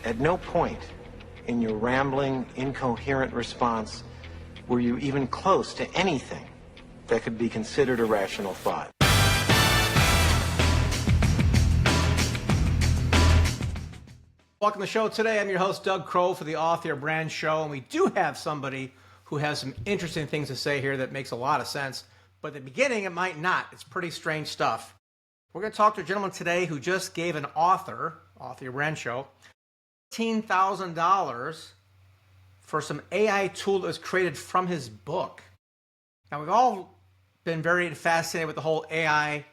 At no point in your rambling, incoherent response were you even close to anything that could be considered a rational thought. Welcome to the show today. I'm your host, Doug Crow, for the Off Your Brand Show, and we do have somebody who has some interesting things to say here that makes a lot of sense, but at the beginning it might not. It's pretty strange stuff. We're going to talk to a gentleman today who just gave an author, Off Your Brand Show, $15,000 for some AI tool that was created from his book. Now, we've all been very fascinated with the whole AI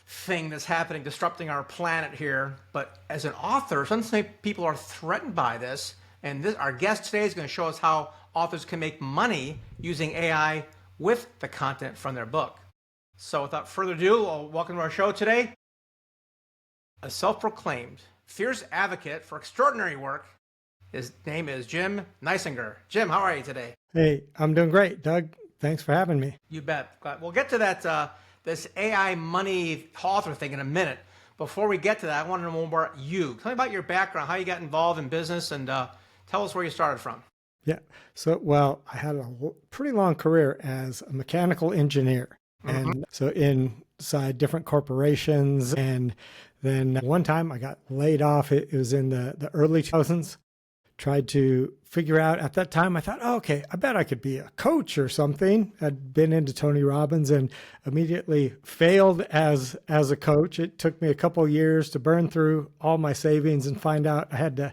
thing that's happening, disrupting our planet here. But as an author, sometimes people are threatened by this. And our guest today is going to show us how authors can make money using AI with the content from their book. So without further ado, welcome to our show today. A self-proclaimed fierce advocate for extraordinary work. His name is Jim Niswonger. Jim, how are you today? Hey, I'm doing great, Doug. Thanks for having me. You bet. We'll get to that this AI money author thing in a minute. Before we get to that, I want to know more about you. Tell me about your background, how you got involved in business, and tell us where you started from. Yeah. So, well, I had a pretty long career as a mechanical engineer. And so inside different corporations. And then one time I got laid off. It was in the early 2000s. Tried to figure out, at that time, I thought, oh, okay, I bet I could be a coach or something. I'd been into Tony Robbins and immediately failed as a coach. It took me a couple of years to burn through all my savings and find out I had to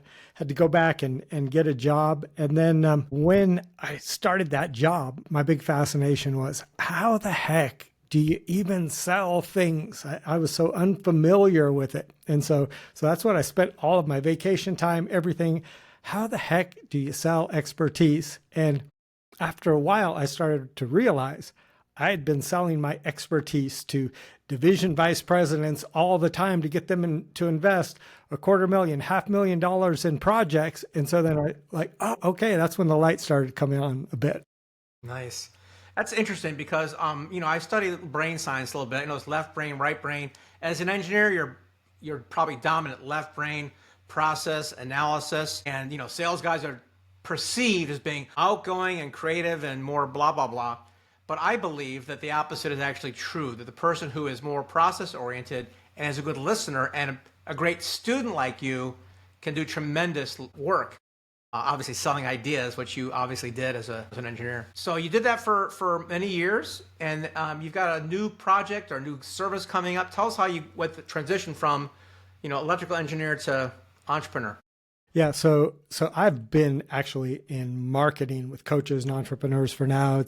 go back and get a job. And then when I started that job, my big fascination was, how the heck do you even sell things? I was so unfamiliar with it. And so that's what I spent all of my vacation time, everything. How the heck do you sell expertise? And after a while, I started to realize I had been selling my expertise to division vice presidents all the time to get them to invest $250,000, $500,000 in projects. And so then oh, okay, that's when the light started coming on a bit. Nice. That's interesting because, I study brain science a little bit. I know it's left brain, right brain. As an engineer, you're probably dominant left brain, process, analysis, and, sales guys are perceived as being outgoing and creative and more blah, blah, blah. But I believe that the opposite is actually true, that the person who is more process-oriented and is a good listener and a great student like you can do tremendous work. Obviously selling ideas, which you obviously did as an engineer. So you did that for many years, and you've got a new project or new service coming up. Tell us how you went the transition from, electrical engineer to entrepreneur. Yeah, so I've been actually in marketing with coaches and entrepreneurs for now.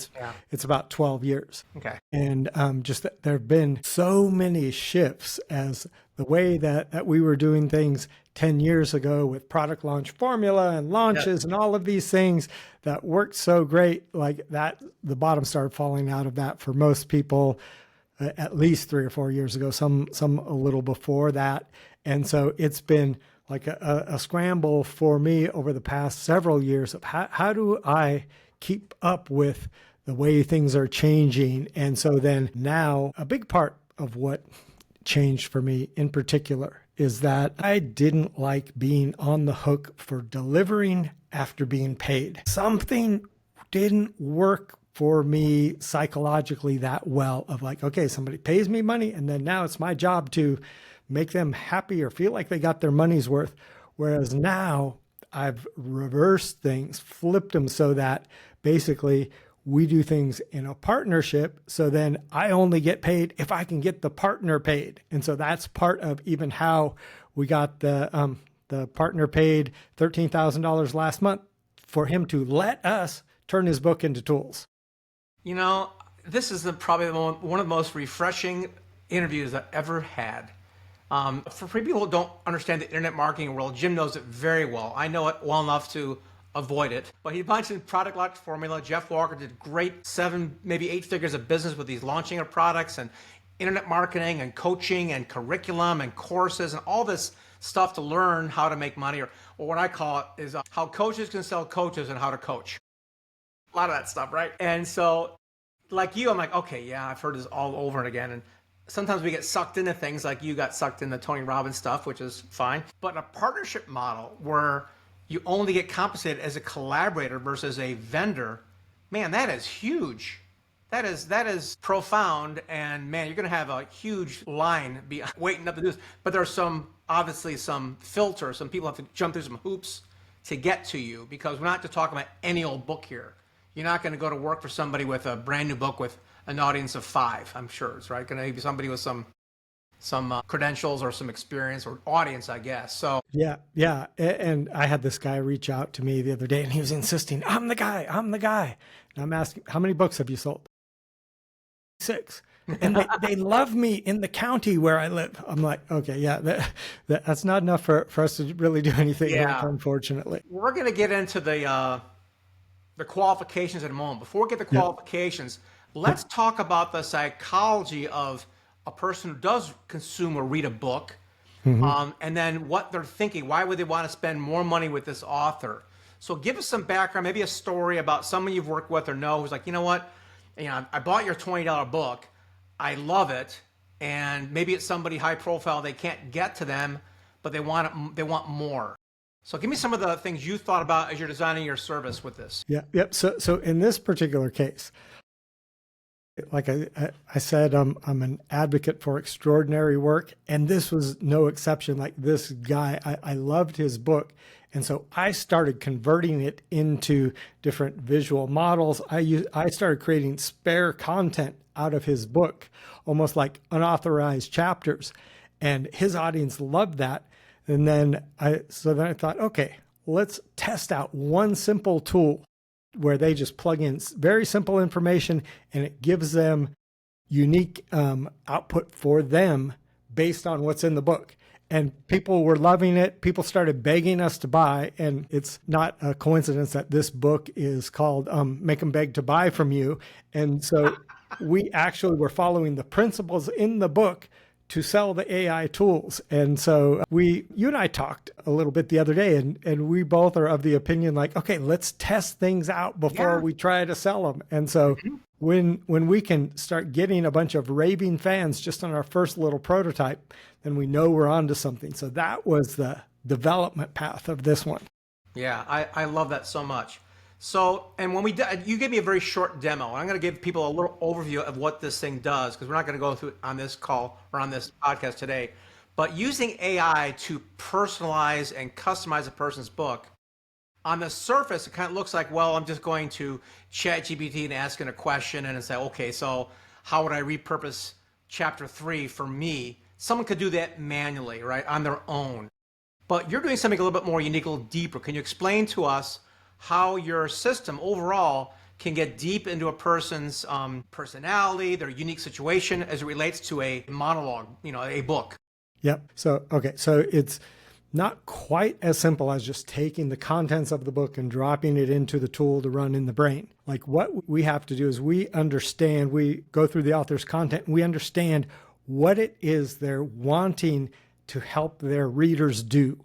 It's about 12 years. Okay. And just that there have been so many shifts as the way that we were doing things 10 years ago with product launch formula and launches and all of these things that worked so great, like that, the bottom started falling out of that for most people at least 3 or 4 years ago, some a little before that. And so it's been like a scramble for me over the past several years of how do I keep up with the way things are changing. And so then now a big part of what changed for me in particular is that I didn't like being on the hook for delivering after being paid. Something didn't work for me psychologically that well of like, okay, somebody pays me money and then now it's my job to make them happy or feel like they got their money's worth. Whereas now I've reversed things, flipped them so that basically we do things in a partnership. So then I only get paid if I can get the partner paid. And so that's part of even how we got the partner paid $13,000 last month for him to let us turn his book into tools. This is probably one of the most refreshing interviews I've ever had. For people who don't understand the internet marketing world, Jim knows it very well. I know it well enough to avoid it. But he mentioned product launch formula. Jeff Walker did great 7, maybe 8 figures of business with these launching of products and internet marketing and coaching and curriculum and courses and all this stuff to learn how to make money, or what I call it is how coaches can sell coaches and how to coach. A lot of that stuff, right? And so like you, I'm like, okay, yeah, I've heard this all over and again. sometimes we get sucked into things like you got sucked into Tony Robbins stuff, which is fine. But a partnership model where you only get compensated as a collaborator versus a vendor, man, that is huge. That is profound, and man, you're going to have a huge line waiting up to do this. But there's obviously some filter. Some people have to jump through some hoops to get to you, because we're not just talking about any old book here. You're not going to go to work for somebody with a brand new book with an audience of 5. I'm sure it's right. Going to be somebody with some credentials or some experience or audience, I guess. So yeah. And I had this guy reach out to me the other day, and he was insisting, I'm the guy. And I'm asking, how many books have you sold? 6. And they love me in the county where I live. I'm like, okay, yeah, that's not enough for us to really do anything, unfortunately. We're going to get into the qualifications in a moment. Before we get the qualifications, let's talk about the psychology of a person who does consume or read a book, and then what they're thinking. Why would they want to spend more money with this author? So give us some background, maybe a story about someone you've worked with or know who's like, you know what? I bought your $20 book. I love it. And maybe it's somebody high profile. They can't get to them, but they want more. So give me some of the things you thought about as you're designing your service with this. Yep. So in this particular case, like I said, I'm an advocate for extraordinary work, and this was no exception. Like this guy, I loved his book. And so I started converting it into different visual models. I started creating spare content out of his book, almost like unauthorized chapters. And his audience loved that. And then I thought, okay, let's test out one simple tool where they just plug in very simple information, and it gives them unique output for them based on what's in the book. And people were loving it. People started begging us to buy. And it's not a coincidence that this book is called Make 'em Beg to Buy From You. And so we actually were following the principles in the book to sell the AI tools. And so you and I talked a little bit the other day, and we both are of the opinion like, okay, let's test things out before we try to sell them. And so when we can start getting a bunch of raving fans just on our first little prototype, then we know we're onto something. So that was the development path of this one. Yeah, I love that so much. So, and when you gave me a very short demo. I'm going to give people a little overview of what this thing does, because we're not going to go through it on this call or on this podcast today. But using AI to personalize and customize a person's book, on the surface, it kind of looks like, well, I'm just going to ChatGPT and asking a question and say, okay, so how would I repurpose chapter 3 for me? Someone could do that manually, right, on their own. But you're doing something a little bit more unique, a little deeper. Can you explain to us how your system overall can get deep into a person's personality, their unique situation as it relates to a monologue, a book? Yep. So it's not quite as simple as just taking the contents of the book and dropping it into the tool to run in the brain. Like what we have to do is we go through the author's content, and we understand what it is they're wanting to help their readers do.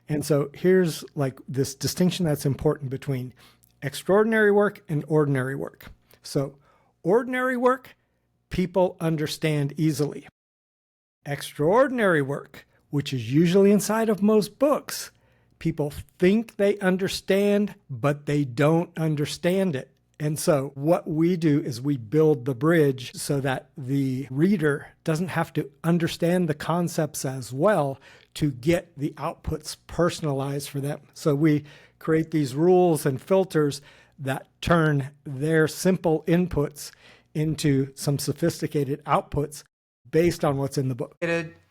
And so here's like this distinction that's important between extraordinary work and ordinary work. So ordinary work, people understand easily. Extraordinary work, which is usually inside of most books, people think they understand, but they don't understand it. And so what we do is we build the bridge so that the reader doesn't have to understand the concepts as well to get the outputs personalized for them. So we create these rules and filters that turn their simple inputs into some sophisticated outputs based on what's in the book.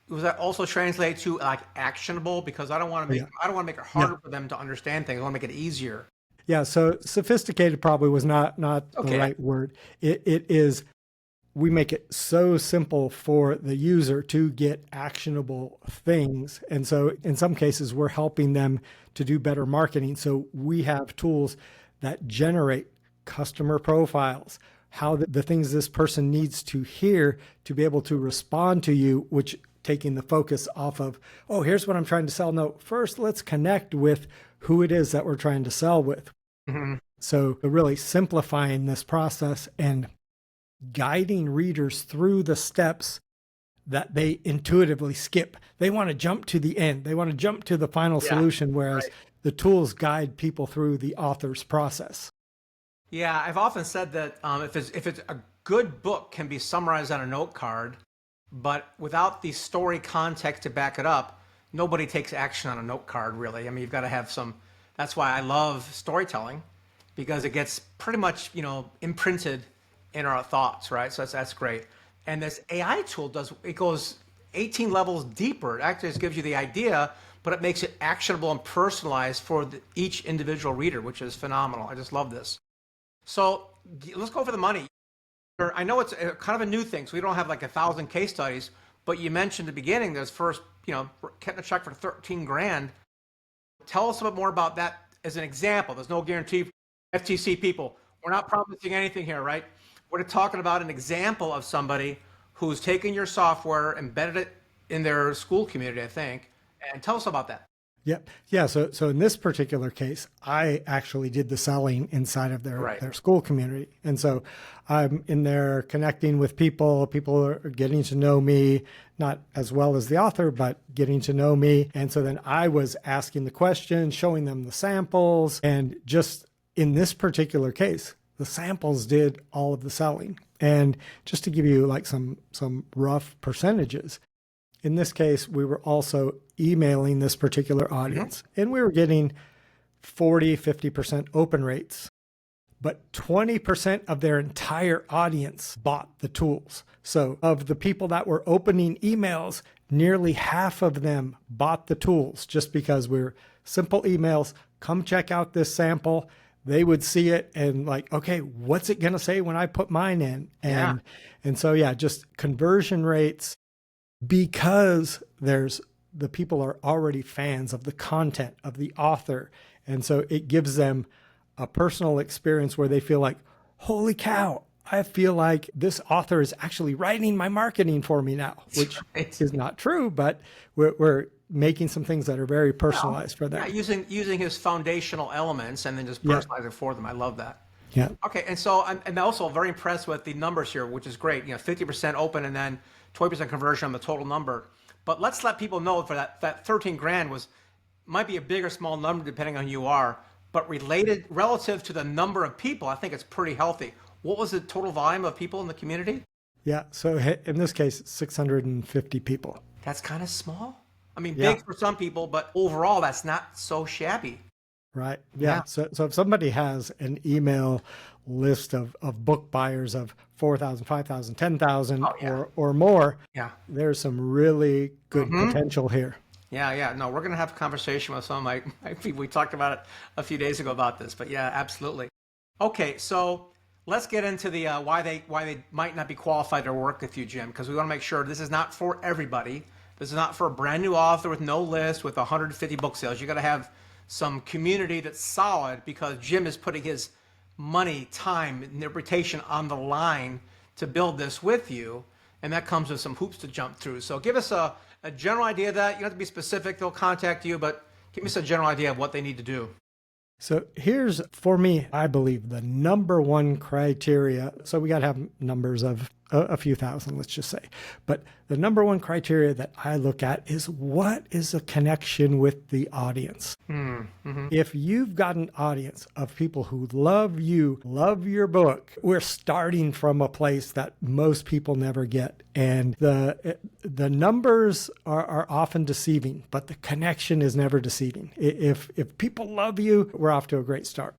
Was that also translate to like actionable? Because I don't want to make it harder for them to understand things. I want to make it easier. Yeah, so sophisticated probably was not the right word. It is, we make it so simple for the user to get actionable things. And so in some cases, we're helping them to do better marketing. So we have tools that generate customer profiles, how the things this person needs to hear to be able to respond to you, which taking the focus off of, oh, here's what I'm trying to sell. No, first let's connect with who it is that we're trying to sell with. Mm-hmm. So really simplifying this process and guiding readers through the steps that they intuitively skip. They want to jump to the end. They want to jump to the final solution, whereas the tools guide people through the author's process. Yeah, I've often said that if it's a good book can be summarized on a note card, but without the story context to back it up, nobody takes action on a note card, really. I mean, you've got to have some. That's why I love storytelling, because it gets pretty much, imprinted in our thoughts, right? So that's great. And this AI tool goes 18 levels deeper. It actually just gives you the idea, but it makes it actionable and personalized for each individual reader, which is phenomenal. I just love this. So let's go for the money. I know it's kind of a new thing, so we don't have like 1,000 case studies, but you mentioned at the beginning, there's first, getting a check for 13 grand. Tell us a bit more about that as an example. There's no guarantee. FTC people, we're not promising anything here, right? We're talking about an example of somebody who's taken your software, embedded it in their school community, I think, and tell us about that. Yeah. So in this particular case, I actually did the selling inside of their school community. And so I'm in there connecting with people. People are getting to know me, not as well as the author, but getting to know me. And so then I was asking the questions, showing them the samples. And just in this particular case, the samples did all of the selling. And just to give you like some rough percentages, in this case, we were also emailing this particular audience, and we were getting 40, 50% open rates, but 20% of their entire audience bought the tools. So of the people that were opening emails, nearly half of them bought the tools just because we're simple emails. Come check out this sample. They would see it and like, okay, what's it going to say when I put mine in? And so, just conversion rates, because the people are already fans of the content of the author. And so it gives them a personal experience where they feel like, holy cow, I feel like this author is actually writing my marketing for me now, which is not true, but we're making some things that are very personalized for them. Yeah, using his foundational elements and then just personalize it for them. I love that. Yeah. Okay, and so I'm also very impressed with the numbers here, which is great. 50% open and then 20% conversion on the total number. But let's let people know for that 13 grand might be a big or small number depending on who you are, but relative to the number of people, I think it's pretty healthy. What was the total volume of people in the community? Yeah, so in this case, 650 people. That's kind of small. I mean, big for some people, but overall, that's not so shabby. Right. Yeah. So if somebody has an email list of book buyers of 4,000, 5,000, 10,000 or more, there's some really good potential here. Yeah. No, we're going to have a conversation with some of my people. We talked about it a few days ago about this, but yeah, absolutely. Okay. So let's get into the why they might not be qualified to work with you, Jim, because we want to make sure this is not for everybody. This is not for a brand new author with no list with 150 book sales. You got to have some community that's solid, because Jim is putting his money, time, and reputation on the line to build this with you. And that comes with some hoops to jump through. So give us a general idea of that. You don't have to be specific. They'll contact you, but give us a general idea of what they need to do. So here's, for me, I believe the number one criteria. So we got to have numbers of a few thousand, let's just say. But the number one criteria that I look at is, what is the connection with the audience? If you've got an audience of people who love you, love your book, we're starting from a place that most people never get. And the numbers are often deceiving, but the connection is never deceiving. If people love you, we're off to a great start.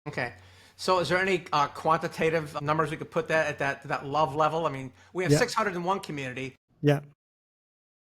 Okay. So is there any quantitative numbers we could put at that love level? I mean, we have 601 community. Yeah.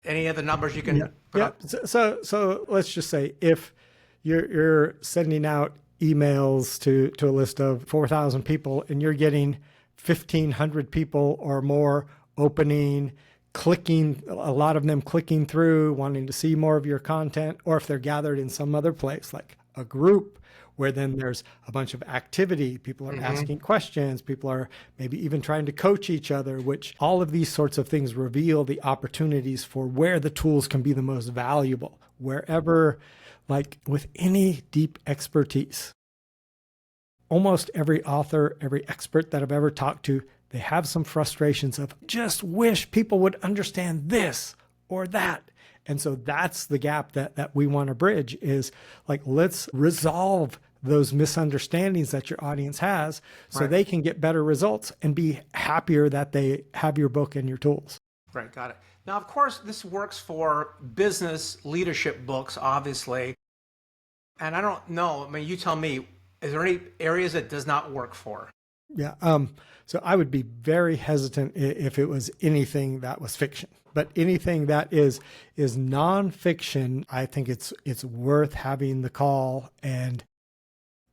Any other numbers you can put up? So let's just say if you're sending out emails to a list of 4,000 people and you're getting 1,500 people or more opening, clicking, a lot of them clicking through, wanting to see more of your content, or if they're gathered in some other place like a group where then there's a bunch of activity, people are asking questions, people are maybe even trying to coach each other, which all of these sorts of things reveal the opportunities for where the tools can be the most valuable. Wherever, like with any deep expertise, almost every author, every expert that I've ever talked to they have some frustrations of just wish people would understand this or that. And so that's the gap that we want to bridge is like, let's resolve those misunderstandings that your audience has so Right. they can get better results and be happier that they have your book and your tools. Right, got it. Now, of course, this works for business leadership books, obviously. And I don't know, I mean, you tell me, is there any areas it does not work for? Yeah. So I would be very hesitant if it was anything that was fiction, but anything that is nonfiction, I think it's worth having the call, and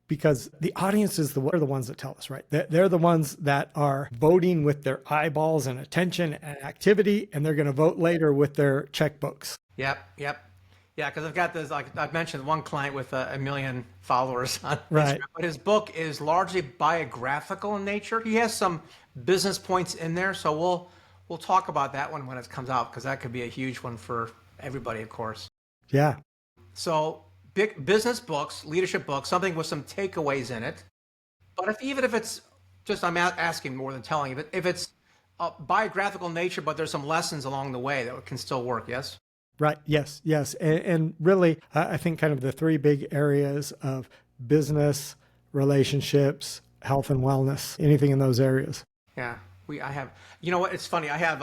because the audience is they're the ones that tell us, right? They're the ones that are voting with their eyeballs and attention and activity, and they're going to vote later with their checkbooks. Yep. Yeah, because I've got this, like I've mentioned, one client with a million followers on Right. Instagram, but his book is largely biographical in nature. He has some business points in there, so we'll talk about that one when it comes out, because that could be a huge one for everybody, of course. Yeah. So big business books, leadership books, something with some takeaways in it. But even if it's just, I'm asking more than telling you, but if it's a biographical nature, but there's some lessons along the way that can still work, yes? Right. Yes. Yes. And really, I think kind of the three big areas of business, relationships, health and wellness, anything in those areas. Yeah, I have, you know what, it's funny, I have,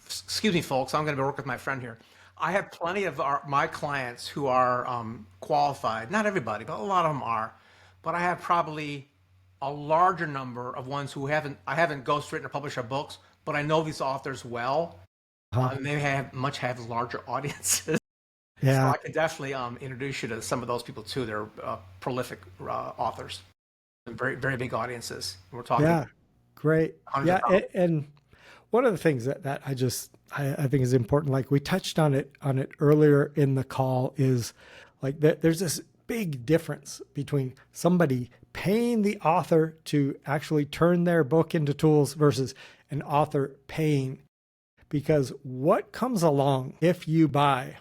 excuse me, folks, I'm going to work with my friend here. I have plenty of my clients who are qualified, not everybody, but a lot of them are, but I have probably a larger number of ones who I haven't ghostwritten or published their books, but I know these authors well, and they have larger audiences. Yeah. So I can definitely introduce you to some of those people too. They're prolific authors and very, very big audiences. We're talking. Yeah. Great. hundreds Yeah. of thousands. And one of the things that I think is important, like we touched on it earlier in the call, is like there's this big difference between somebody paying the author to actually turn their book into tools versus an author paying. Because what comes along if you buy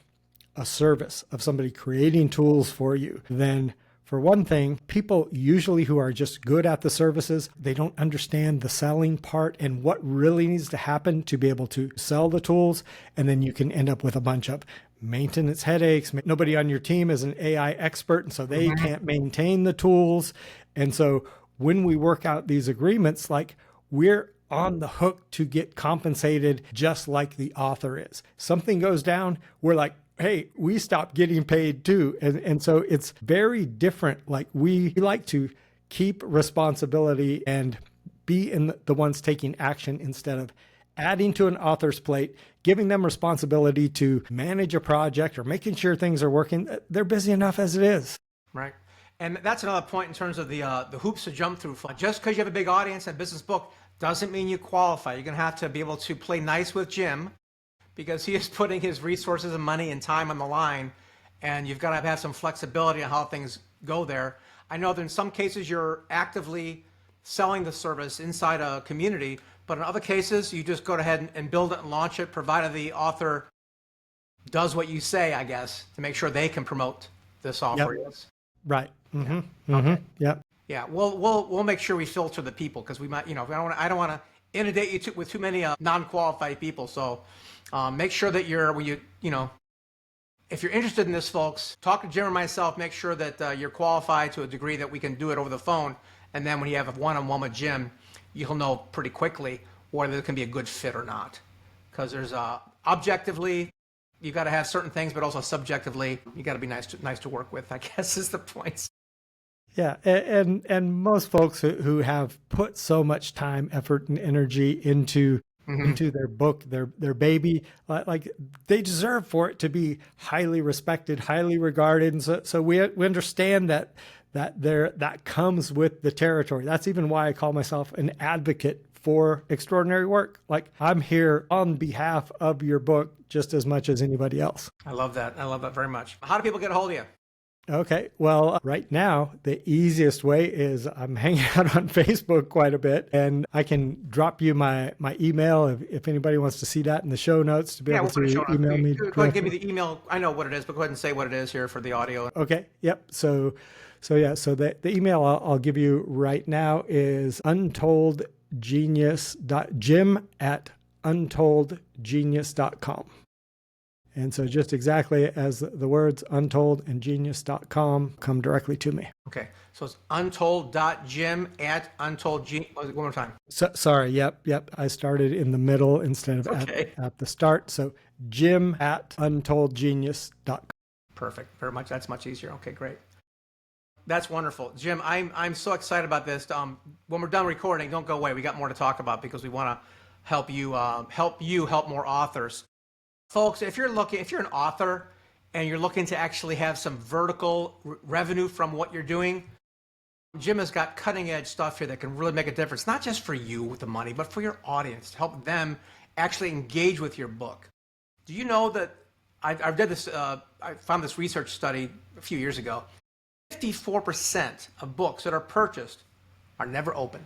a service of somebody creating tools for you, then for one thing, people usually who are just good at the services, they don't understand the selling part and what really needs to happen to be able to sell the tools. And then you can end up with a bunch of maintenance headaches. Nobody on your team is an AI expert, and so they can't maintain the tools. And so when we work out these agreements, like we're on the hook to get compensated just like the author is. Something goes down, we're like, hey, we stop getting paid too. And so it's very different. Like we like to keep responsibility and be in the ones taking action instead of adding to an author's plate, giving them responsibility to manage a project or making sure things are working. They're busy enough as it is. Right. And that's another point in terms of the hoops to jump through. Just because you have a big audience and business book doesn't mean you qualify. You're going to have to be able to play nice with Jim, because he is putting his resources and money and time on the line, and you've got to have some flexibility on how things go there. I know that in some cases you're actively selling the service inside a community, but in other cases you just go ahead and build it and launch it, provided the author does what you say, I guess, to make sure they can promote this offer. Yep. Yes. Right. Mm-hmm. Mm-hmm. Okay. Yep. Yeah, we'll make sure we filter the people, because we might, I don't want to inundate you with too many non-qualified people. So make sure that if you're interested in this, folks, talk to Jim or myself. Make sure that you're qualified to a degree that we can do it over the phone. And then when you have a one-on-one with Jim, you'll know pretty quickly whether it can be a good fit or not. Because there's objectively, you got to have certain things, but also subjectively, you got to be nice to work with, I guess, is the point. Yeah, and most folks who have put so much time, effort, and energy into their book, their baby, like they deserve for it to be highly respected, highly regarded, and so we understand that comes with the territory. That's even why I call myself an advocate for extraordinary work. Like I'm here on behalf of your book just as much as anybody else. I love that. I love that very much. How do people get a hold of you? Okay. Well, right now, the easiest way is I'm hanging out on Facebook quite a bit, and I can drop you my email if anybody wants to see that in the show notes to be able to email me. Go ahead and give me the email. I know what it is, but go ahead and say what it is here for the audio. Okay. Yep. So the email I'll give you right now is untoldgenius.jim@untoldgenius.com. And so just exactly as the words untold and genius.com come directly to me. Okay. So it's untold.jim@untoldgenius. One more time. So, sorry. Yep. I started in the middle instead of at the start. So jim@untoldgenius.com. Perfect. Very much. That's much easier. Okay, great. That's wonderful. Jim, I'm so excited about this. When we're done recording, don't go away. We got more to talk about because we want to help you help more authors. Folks, if you're an author and you're looking to actually have some vertical revenue from what you're doing, Jim has got cutting edge stuff here that can really make a difference, not just for you with the money, but for your audience, to help them actually engage with your book. Do you know that I found this research study a few years ago. 54% of books that are purchased are never opened.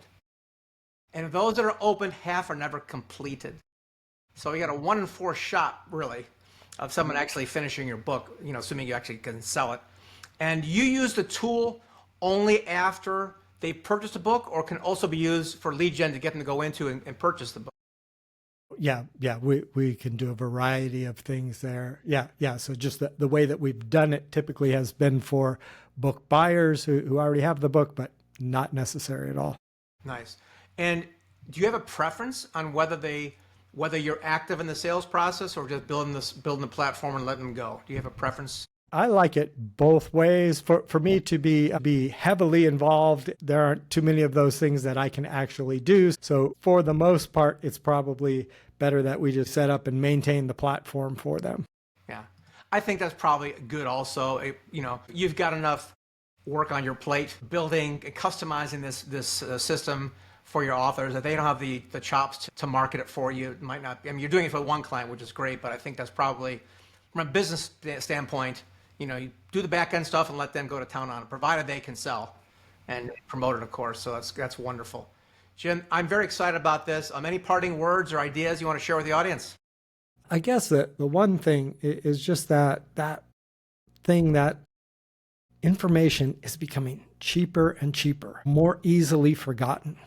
And of those that are opened, half are never completed. So you got a 1 in 4 shot, really, of someone actually finishing your book, assuming you actually can sell it. And you use the tool only after they purchased a book, or can also be used for lead gen to get them to go into and purchase the book? Yeah, we can do a variety of things there. Yeah. So just the way that we've done it typically has been for book buyers who already have the book, but not necessary at all. Nice. And do you have a preference on whether you're active in the sales process or just building the platform and letting them go? Do you have a preference? I like it both ways. For me to be heavily involved, there aren't too many of those things that I can actually do. So for the most part, it's probably better that we just set up and maintain the platform for them. Yeah, I think that's probably good also. You've got enough work on your plate building and customizing this system for your authors that they don't have the chops to market it for you. It might not, you're doing it for one client, which is great, but I think that's probably, from a business standpoint, you do the back end stuff and let them go to town on it, provided they can sell and promote it, of course. So that's wonderful. Jim, I'm very excited about this. Any parting words or ideas you want to share with the audience? I guess that the one thing is just that information is becoming cheaper and cheaper, more easily forgotten.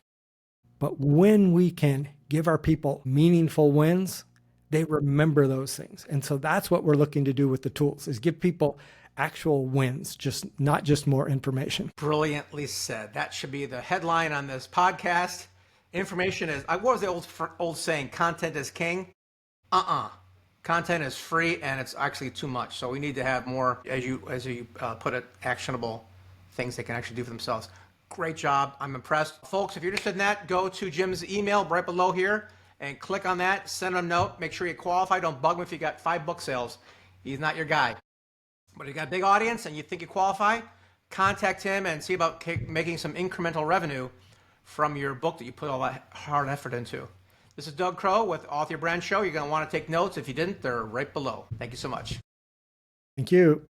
But when we can give our people meaningful wins, they remember those things. And so that's what we're looking to do with the tools, is give people actual wins, not just more information. Brilliantly said. That should be the headline on this podcast. Information is, what was the old saying? Content is king? Content is free, and it's actually too much. So we need to have more, as you put it, actionable things they can actually do for themselves. Great job. I'm impressed. Folks, if you're interested in that, go to Jim's email right below here and click on that. Send him a note. Make sure you qualify. Don't bug him if you got 5 book sales. He's not your guy. But if you got a big audience and you think you qualify, contact him and see about making some incremental revenue from your book that you put all that hard effort into. This is Doug Crow with Author Your Brand Show. You're going to want to take notes. If you didn't, they're right below. Thank you so much. Thank you.